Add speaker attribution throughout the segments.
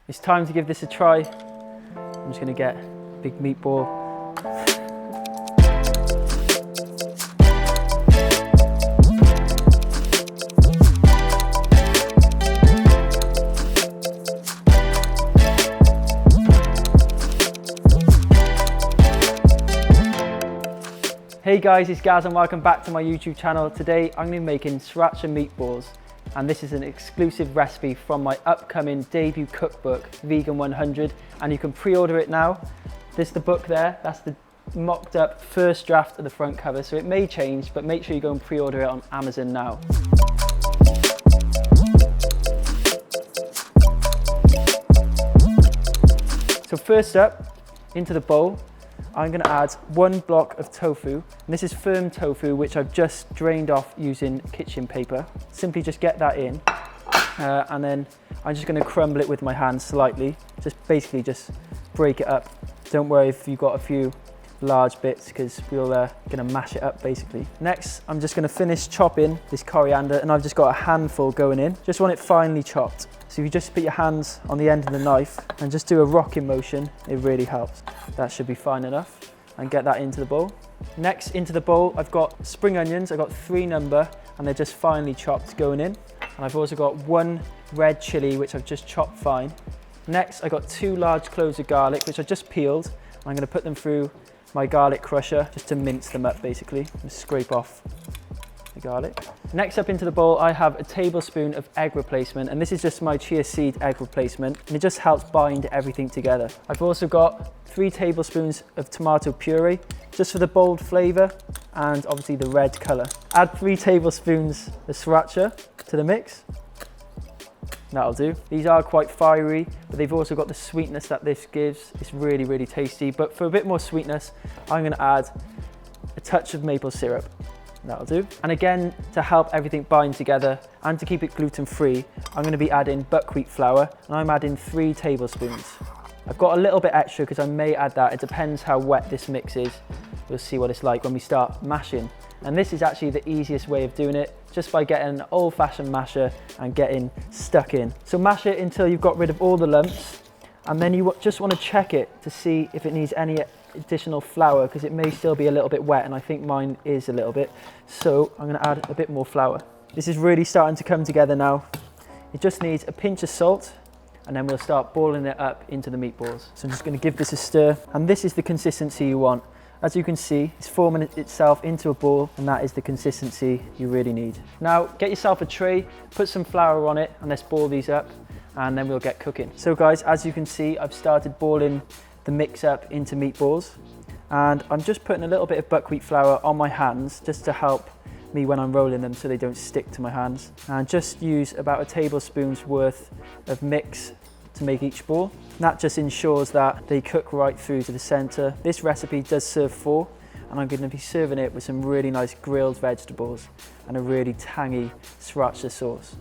Speaker 1: It's time to give this a try. I'm just gonna get a big meatball. Hey guys, it's Gaz and welcome back to my YouTube channel. Today I'm going to be making Sriracha Meatballs, and this is an exclusive recipe from my upcoming debut cookbook, Vegan 100, and you can pre-order it now. This is the book there, that's the mocked up first draft of the front cover, so it may change, but make sure you go and pre-order it on Amazon now. So first up, into the bowl, I'm going to add 1 block of tofu, and this is firm tofu which I've just drained off using kitchen paper. Simply just get that in, and then I'm just going to crumble it with my hands slightly, basically just break it up. Don't worry if you've got a few large bits because we're going to mash it up basically. Next I'm just going to finish chopping this coriander, and I've just got a handful going in. Just want it finely chopped. So if you just put your hands on the end of the knife and just do a rocking motion, it really helps. That should be fine enough, and get that into the bowl. Next, into the bowl, I've got spring onions. I've got 3 number, and they're just finely chopped going in. And I've also got 1 red chili, which I've just chopped fine. Next, I got 2 large cloves of garlic, which I just peeled. I'm going to put them through my garlic crusher just to mince them up basically, and scrape off the garlic. Next up into the bowl, I have a tablespoon of egg replacement, and this is just my chia seed egg replacement, and it just helps bind everything together. I've also got 3 tablespoons of tomato puree, just for the bold flavor and obviously the red color. Add 3 tablespoons of sriracha to the mix. That'll do. These are quite fiery, but they've also got the sweetness that this gives. It's really, really tasty. But for a bit more sweetness, I'm going to add a touch of maple syrup. That'll do. And again, to help everything bind together and to keep it gluten-free, I'm going to be adding buckwheat flour, and I'm adding 3 tablespoons. I've got a little bit extra because I may add that. It depends how wet this mix is. We'll see what it's like when we start mashing. And this is actually the easiest way of doing it, just by getting an old-fashioned masher and getting stuck in. So mash it until you've got rid of all the lumps, and then you just want to check it to see if it needs any additional flour, because it may still be a little bit wet, and I think mine is a little bit. So I'm going to add a bit more flour. This is really starting to come together now. It just needs a pinch of salt, and then we'll start balling it up into the meatballs. So I'm just going to give this a stir, and this is the consistency you want. As you can see, it's forming itself into a ball, and that is the consistency you really need. Now get yourself a tray, put some flour on it, and let's ball these up, and then we'll get cooking. So guys, as you can see, I've started balling the mix up into meatballs, and I'm just putting a little bit of buckwheat flour on my hands just to help me when I'm rolling them so they don't stick to my hands. And just use about a tablespoon's worth of mix to make each ball. That just ensures that they cook right through to the center. This recipe does serve 4, and I'm going to be serving it with some really nice grilled vegetables and a really tangy sriracha sauce.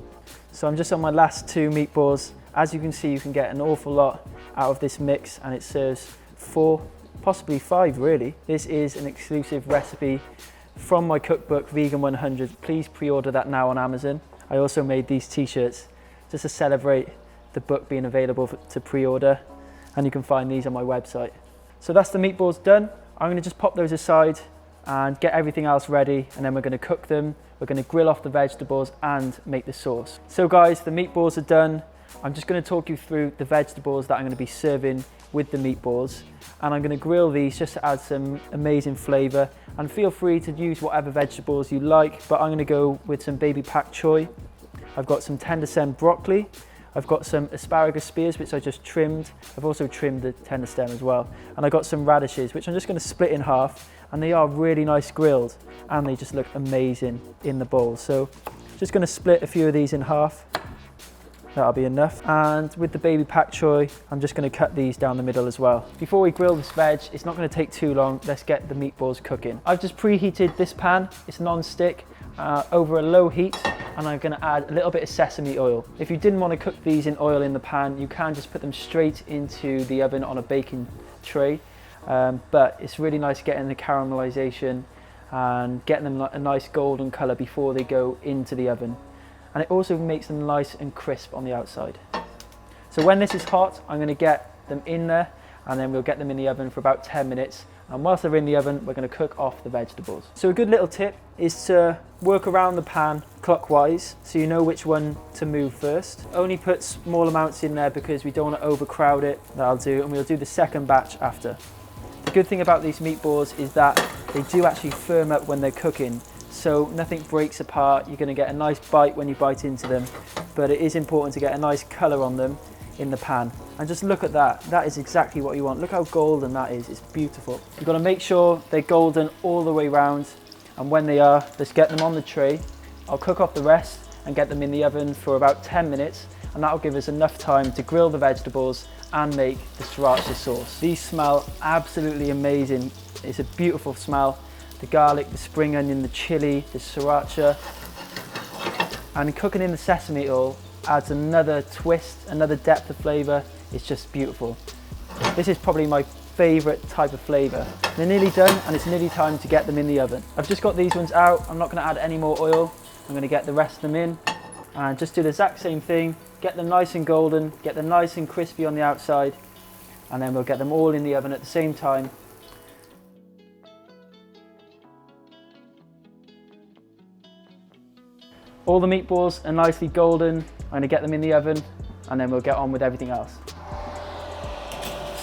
Speaker 1: So I'm just on my last 2 meatballs. As you can see, you can get an awful lot out of this mix, and it serves 4, possibly 5 really. This is an exclusive recipe from my cookbook, Vegan 100. Please pre-order that now on Amazon. I also made these t-shirts just to celebrate the book being available to pre-order, and you can find these on my website. So that's the meatballs done. I'm going to just pop those aside and get everything else ready, and then we're going to cook them. We're going to grill off the vegetables and make the sauce. So guys, the meatballs are done. I'm just going to talk you through the vegetables that I'm going to be serving with the meatballs, and I'm going to grill these just to add some amazing flavor. And feel free to use whatever vegetables you like, but I'm going to go with some baby pak choy. I've got some tender stem broccoli. I've got some asparagus spears, which I just trimmed. I've also trimmed the tender stem as well. And I got some radishes, which I'm just going to split in half, and they are really nice grilled, and they just look amazing in the bowl. So just going to split a few of these in half. That'll be enough. And with the baby pak choy, I'm just going to cut these down the middle as well. Before we grill this veg, it's not going to take too long. Let's get the meatballs cooking. I've just preheated this pan. It's non-stick over a low heat, and I'm going to add a little bit of sesame oil. If you didn't want to cook these in oil in the pan, you can just put them straight into the oven on a baking tray. But it's really nice getting the caramelization and getting them a nice golden color before they go into the oven. And it also makes them nice and crisp on the outside. So when this is hot, I'm going to get them in there, and then we'll get them in the oven for about 10 minutes. And whilst they're in the oven, we're going to cook off the vegetables. So a good little tip is to work around the pan clockwise, so you know which one to move first. Only put small amounts in there because we don't want to overcrowd it. That'll do, and we'll do the second batch after. The good thing about these meatballs is that they do actually firm up when they're cooking, so nothing breaks apart. You're going to get a nice bite when you bite into them, but it is important to get a nice colour on them in the pan. And just look at that. That is exactly what you want. Look how golden that is. It's beautiful. You've got to make sure they're golden all the way around, and when they are, let's get them on the tray. I'll cook off the rest and get them in the oven for about 10 minutes, and that'll give us enough time to grill the vegetables and make the sriracha sauce. These smell absolutely amazing. It's a beautiful smell. The garlic, the spring onion, the chili, the sriracha, and cooking in the sesame oil adds another twist, another depth of flavour. It's just beautiful. This is probably my favourite type of flavour. They're nearly done, and it's nearly time to get them in the oven. I've just got these ones out. I'm not going to add any more oil. I'm going to get the rest of them in and just do the exact same thing. Get them nice and golden, get them nice and crispy on the outside, and then we'll get them all in the oven at the same time. All the meatballs are nicely golden. I'm going to get them in the oven, and then we'll get on with everything else.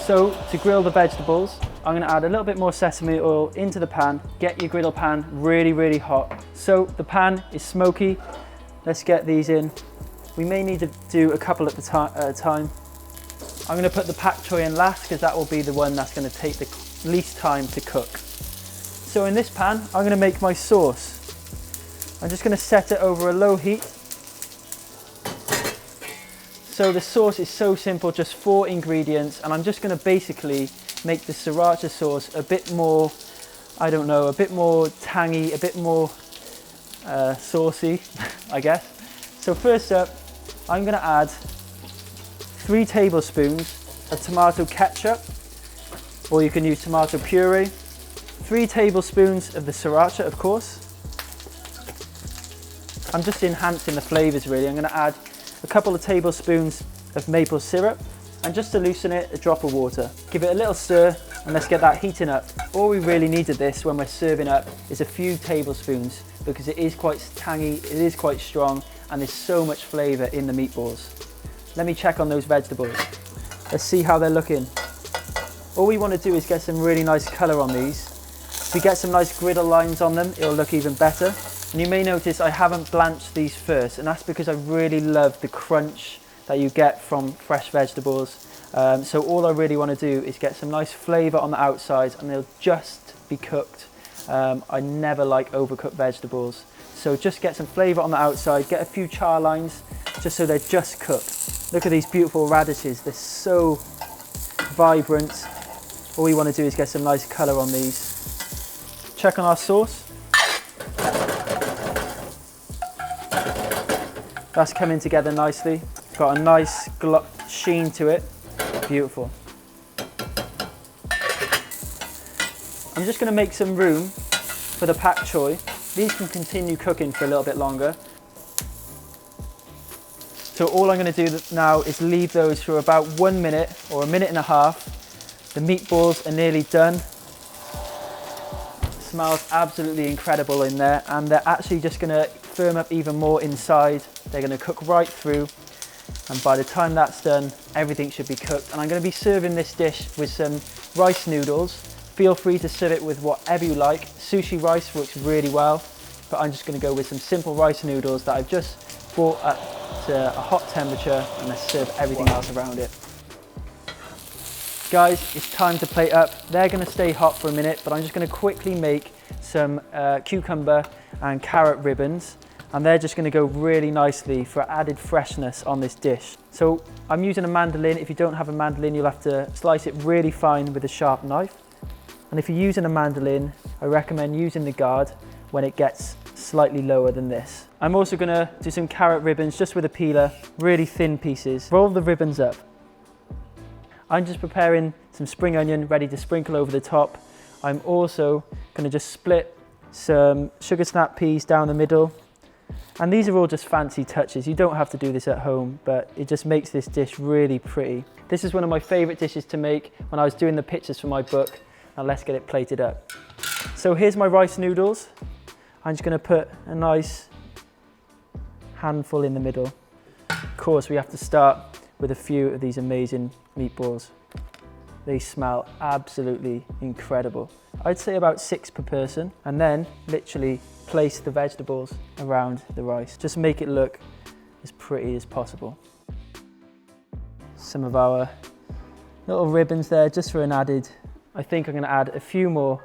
Speaker 1: So to grill the vegetables, I'm going to add a little bit more sesame oil into the pan. Get your griddle pan really, really hot. So the pan is smoky. Let's get these in. We may need to do a couple at a time. I'm going to put the pak choy in last because that will be the one that's going to take the least time to cook. So in this pan, I'm going to make my sauce. I'm just going to set it over a low heat. So the sauce is so simple, just 4 ingredients, and I'm just going to basically make the sriracha sauce a bit more, I don't know, a bit more tangy, a bit more saucy, I guess. So first up, I'm going to add 3 tablespoons of tomato ketchup, or you can use tomato puree, 3 tablespoons of the sriracha, of course. I'm just enhancing the flavours really. I'm going to add a couple of tablespoons of maple syrup, and just to loosen it, a drop of water. Give it a little stir, and let's get that heating up. All we really need of this when we're serving up is a few tablespoons, because it is quite tangy, it is quite strong, and there's so much flavour in the meatballs. Let me check on those vegetables. Let's see how they're looking. All we want to do is get some really nice colour on these. If we get some nice griddle lines on them, it'll look even better. And you may notice I haven't blanched these first, and that's because I really love the crunch that you get from fresh vegetables. So all I really want to do is get some nice flavour on the outside, and they'll just be cooked. I never like overcooked vegetables. So just get some flavour on the outside, get a few char lines, just so they're just cooked. Look at these beautiful radishes, they're so vibrant. All we want to do is get some nice colour on these. Check on our sauce. That's coming together nicely. Got a nice sheen to it. Beautiful. I'm just going to make some room for the pak choy. These can continue cooking for a little bit longer. So all I'm going to do now is leave those for about 1 minute or a minute and a half. The meatballs are nearly done. It smells absolutely incredible in there, and they're actually just going to firm up even more inside. They're going to cook right through, and by the time that's done, everything should be cooked. And I'm going to be serving this dish with some rice noodles. Feel free to serve it with whatever you like. Sushi rice works really well, but I'm just going to go with some simple rice noodles that I've just brought up to a hot temperature, and let's serve everything else around it. Guys, it's time to plate up. They're going to stay hot for a minute, but I'm just going to quickly make some cucumber and carrot ribbons, and they're just going to go really nicely for added freshness on this dish. So I'm using a mandolin. If you don't have a mandolin, you'll have to slice it really fine with a sharp knife. And if you're using a mandolin, I recommend using the guard when it gets slightly lower than this. I'm also going to do some carrot ribbons just with a peeler, really thin pieces. Roll the ribbons up. I'm just preparing some spring onion ready to sprinkle over the top. I'm also going to just split some sugar snap peas down the middle, And these are all just fancy touches. You don't have to do this at home, but it just makes this dish really pretty. This is one of my favorite dishes to make when I was doing the pictures for my book. Now let's get it plated up. So here's my rice noodles. I'm just gonna put a nice handful in the middle. Of course, we have to start with a few of these amazing meatballs. They smell absolutely incredible. I'd say about 6 per person, and then literally place the vegetables around the rice. Just make it look as pretty as possible. Some of our little ribbons there, just for an added. I think I'm gonna add a few more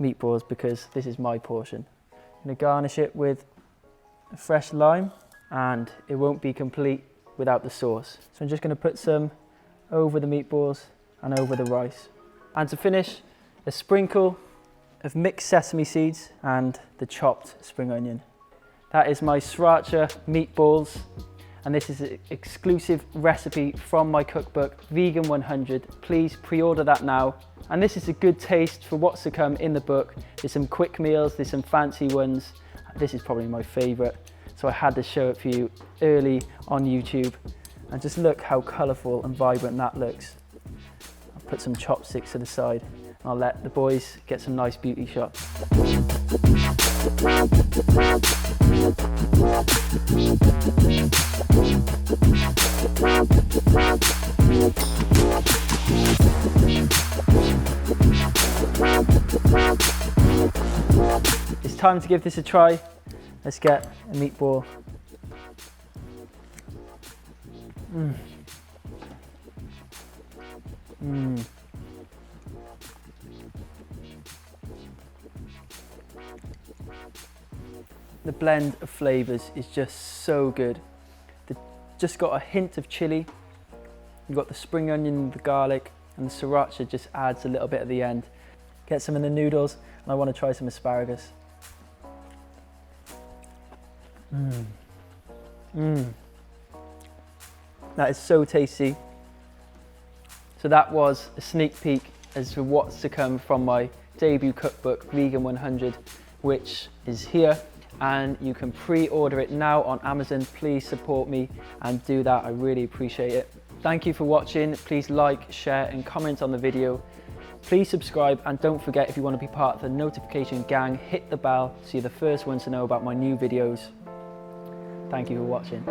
Speaker 1: meatballs because this is my portion. I'm gonna garnish it with a fresh lime, and it won't be complete without the sauce. So I'm just gonna put some over the meatballs and over the rice. And to finish, a sprinkle of mixed sesame seeds and the chopped spring onion. That is my Sriracha Meatballs, and this is an exclusive recipe from my cookbook, Vegan 100. Please pre-order that now. And this is a good taste for what's to come in the book. There's some quick meals, there's some fancy ones. This is probably my favorite, so I had to show it for you early on YouTube. And just look how colorful and vibrant that looks. I'll put some chopsticks to the side. I'll let the boys get some nice beauty shots. It's time to give this a try. Let's get a meatball. The blend of flavors is just so good. Just got a hint of chili. You've got the spring onion, the garlic, and the sriracha just adds a little bit at the end. Get some in the noodles, and I want to try some asparagus. That is so tasty. So that was a sneak peek as to what's to come from my debut cookbook, Vegan 100, which is here, and you can pre-order it now on Amazon. Please support me and do that, I really appreciate it. Thank you for watching. Please like, share, and comment on the video. Please subscribe, and don't forget, if you want to be part of the notification gang, hit the bell so you're the first ones to know about my new videos. Thank you for watching.